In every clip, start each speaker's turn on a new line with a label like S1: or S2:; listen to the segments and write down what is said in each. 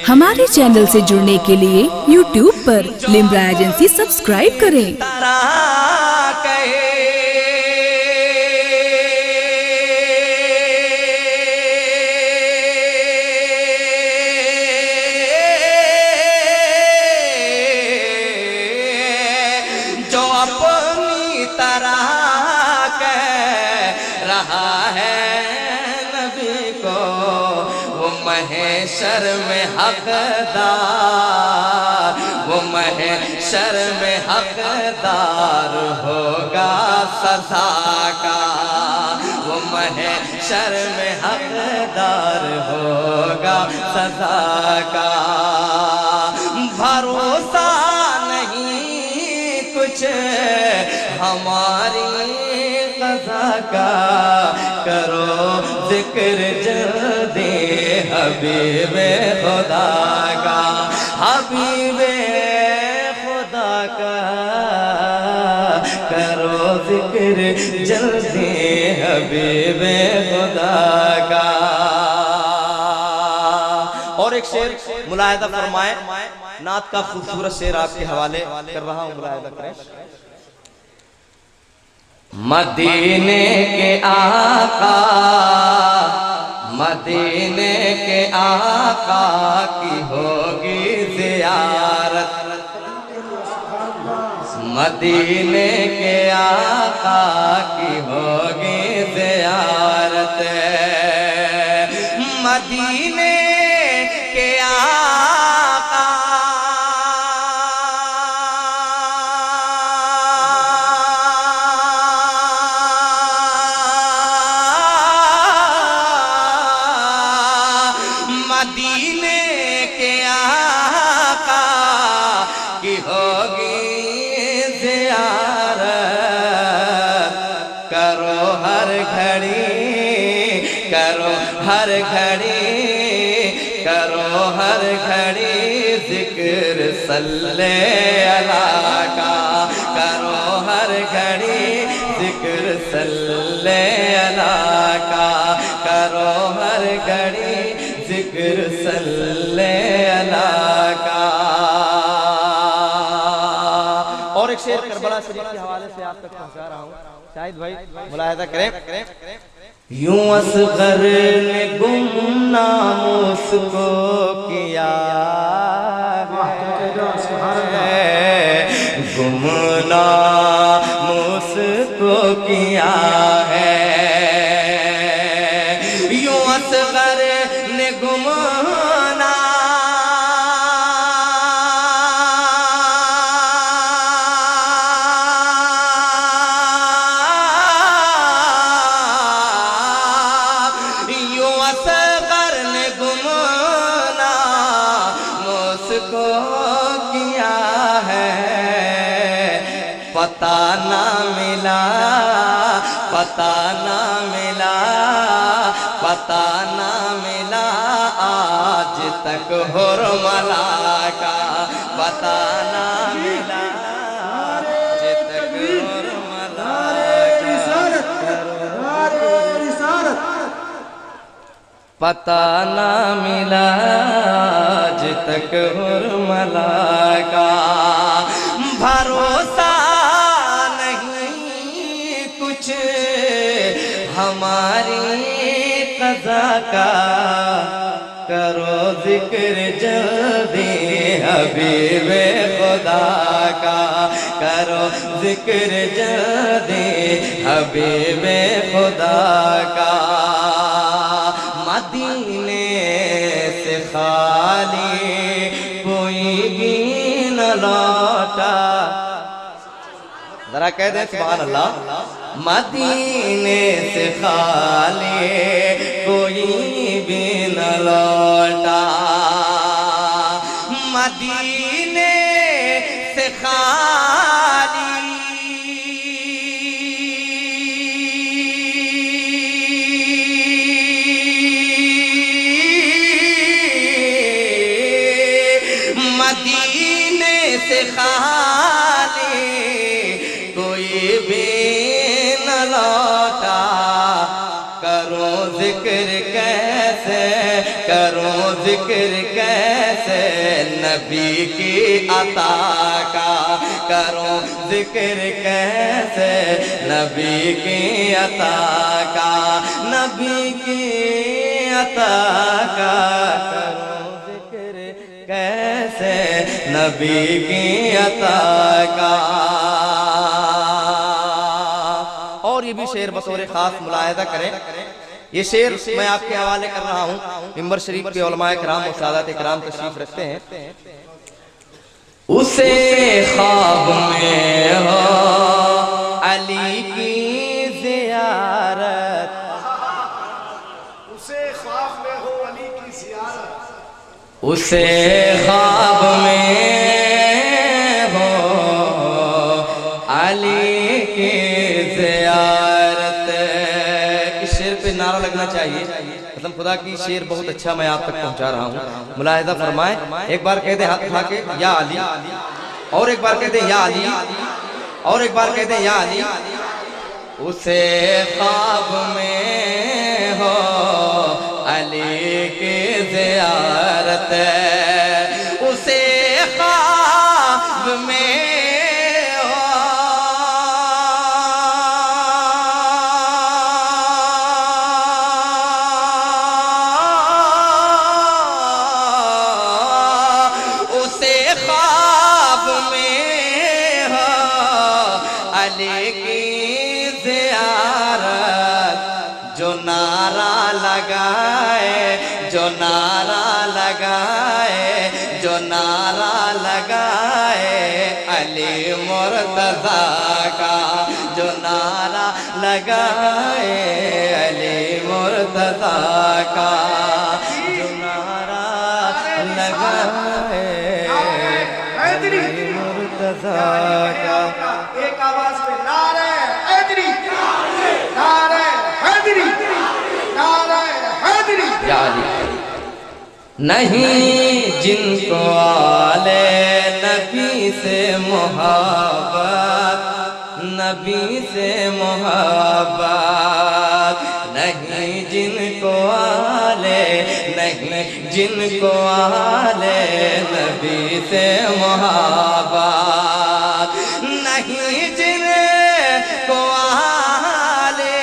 S1: ہمارے چینل سے جڑنے کے لیے YouTube پر لمبرا ایجنسی سبسکرائب کریں۔
S2: جو اپنی طرح کہہ رہا ہے نبی کو، وہ محشر میں حقدار، وہ محشر میں حقدار ہوگا سزا کا، وہ محشر میں حقدار ہوگا سزا کا۔ بھروسہ نہیں کچھ ہماری قضا کا، کرو ذکر جلدی حبیب خدا کا، حبیب خدا کا، کرو ذکر جلدی حبیب خدا کا۔ اور ایک شعر ملاحظہ فرمائیں، نعت کا خوبصورت شعر آپ کے حوالے کر رہا ہوں، ملاحظہ کریں۔ مدینے کے آقا، مدینے کے آقا کی ہوگی زیارت، مدینے کے آقا کی ہوگی زیارت، مدینے کے آقا مدینے کے آقا کی ہوگی زیارت، کرو ہر گھڑی، کرو ہر گھڑی، کرو ہر گھڑی ذکر صلی اللہ کا، کرو ہر گھڑی ذکر صلی اللہ کا، کرو ہر گھڑی ذکر صلی اللہ کا۔ اور ایک شعر کربلا شریف کے حوالے سے آپ تک پہنچا رہا ہوں، شاہد بھائی ملاحظہ کریں۔ یوں اصغر نے گمنام اس کو کیا ہے، گمنام اس کو کیا ہے، یوں اصغر نے گمنام کو کیا ہے، پتہ نہ ملا، پتہ نہ ملا، پتہ نہ ملا آج تک حرملا کا، پتہ نہ ملا آج تک حرملا کا، پتہ نہ ملا آج تک حرملا کا۔ بھروسہ نہیں کچھ ہماری قضا کا، کرو ذکر جلدی حبیب خدا کا، کرو ذکر جلدی حبیب خدا کا۔ مدینے سے خالی کوئی بھی نہ لوٹا، ذرا کہہ دیں سبحان اللہ۔ مدینے سے خالی کوئی بھی نہ لوٹا، مدینے سے خالی مدینے سے خالی کوئی بھی نہ لوٹا، کرو ذکر کیسے کروں ذکر کیسے نبی کی عطا کا، کروں ذکر کیسے نبی کی عطا کا، نبی کی عطا کا، کروں ذکر کیسے نبی کی عطا کا۔ اور یہ بھی شعر بطور خاص ملاحظہ کریں، یہ شعر میں آپ کے حوالے کر رہا ہوں، منبر شریف پہ علماء کرام و سادات کرام تشریف رکھتے ہیں۔ اسے خواب میں ہو علی کی زیارت،
S3: اسے خواب میں ہو علی کی زیارت،
S2: اسے خواب میں ہو علی کی زیارت۔ اس شعر پہ نعرہ لگنا چاہیے، قسم خدا کی شعر بہت اچھا میں آپ تک پہنچا رہا ہوں، ملاحظہ فرمائیں۔ ایک بار کہتے ہیں ہاتھ اٹھا کے یا علی، اور ایک بار کہتے ہیں یا علی، اور ایک بار کہتے ہیں یا علی۔ اسے خواب میں ہو علی کی زیارت، اسے خواب میں علی کی زیارت، جو نعرہ لگائے، جو نعرہ لگائے، جو نعرہ لگائے علی مرتضیٰ کا، جو نعرہ لگائے علی مرتضیٰ کا، جو نعرہ لگائے علی مرتضیٰ کا۔
S3: ایک آواز پہ نعرہ حیدری، نعرہ حیدری، نعرہ حیدری۔
S2: یا علی نہیں جن کو آلے نبی سے محبت، نبی سے محبت، نہیں جن کو آلے، نہیں جن کو آلے نبی سے محبت، نہیں جن کو آلے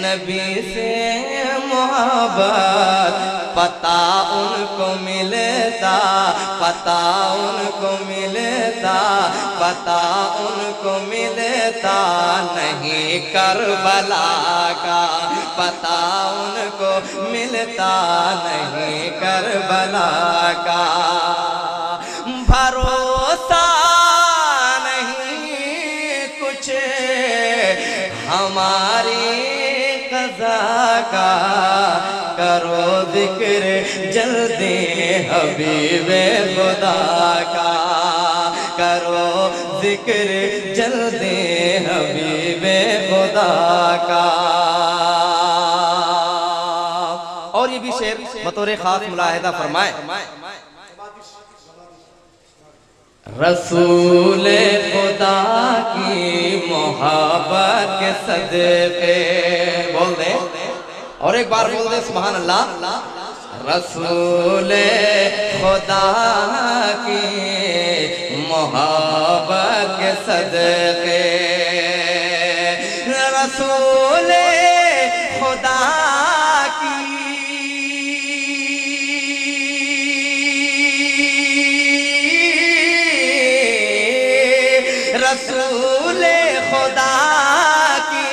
S2: نبی سے محبت، پتہ ان کو ملتا، پتہ ان کو ملتا، پتہ ان کو ملتا نہیں کربلا کا، پتہ ان کو ملتا نہیں کربلا کا۔ بھروسہ نہیں کچھ ہماری قضا کا، کرو ذکر جلدی حبیب خدا کا، کرو ذکر جلدی حبیب خدا کا۔ اور یہ بھی شعر بطور خاص ملاحظہ فرمائیں۔ رسول خدا کی محبت کے صدقے، بول دیں اور ایک بار بول دیں سبحان اللہ۔ رسول خدا کی محبت کے صدقے، رسول خدا کی رسول خدا کی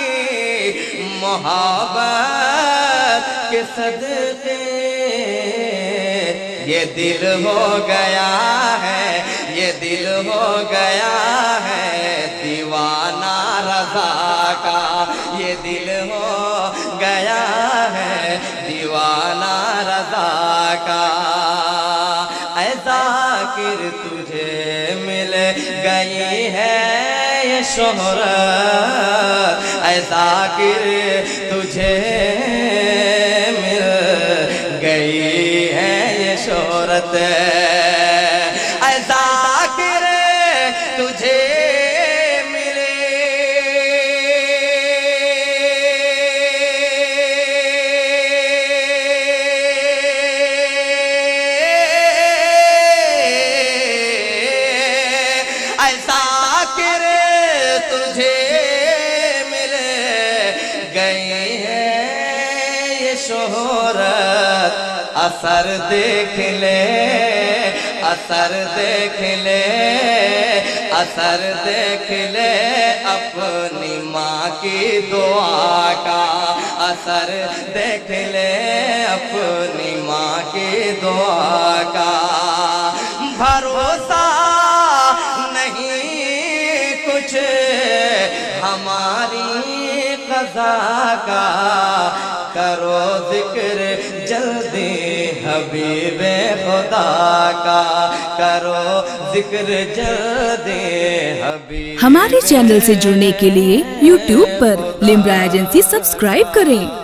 S2: محبت کے صدقے یہ دل ہو گیا ہے، یہ دل ہو گیا ہے دیوانہ رضا کا، یہ دل ہو گیا ہے دیوانہ رضا کا۔ اے ذاکر تجھے مل گئی ہے یہ شہرت، اے ذاکر تجھے مل گئی شہرت اے ذاکر تجھے ملے اے ذاکر تجھے ملے گئی ہے یہ شہرت اثر دیکھ لے اثر دیکھ لے اثر دیکھ لے اپنی ماں کی دعا کا اثر دیکھ لے اپنی ماں کی دعا کا بھروسہ نہیں کچھ ہماری قضا کا کرو ذکر جلدی حبیب خدا کا کرو ذکر جلدی حبیب
S1: ہمارے چینل سے جڑنے کے لیے YouTube پر لمبرا ایجنسی سبسکرائب کریں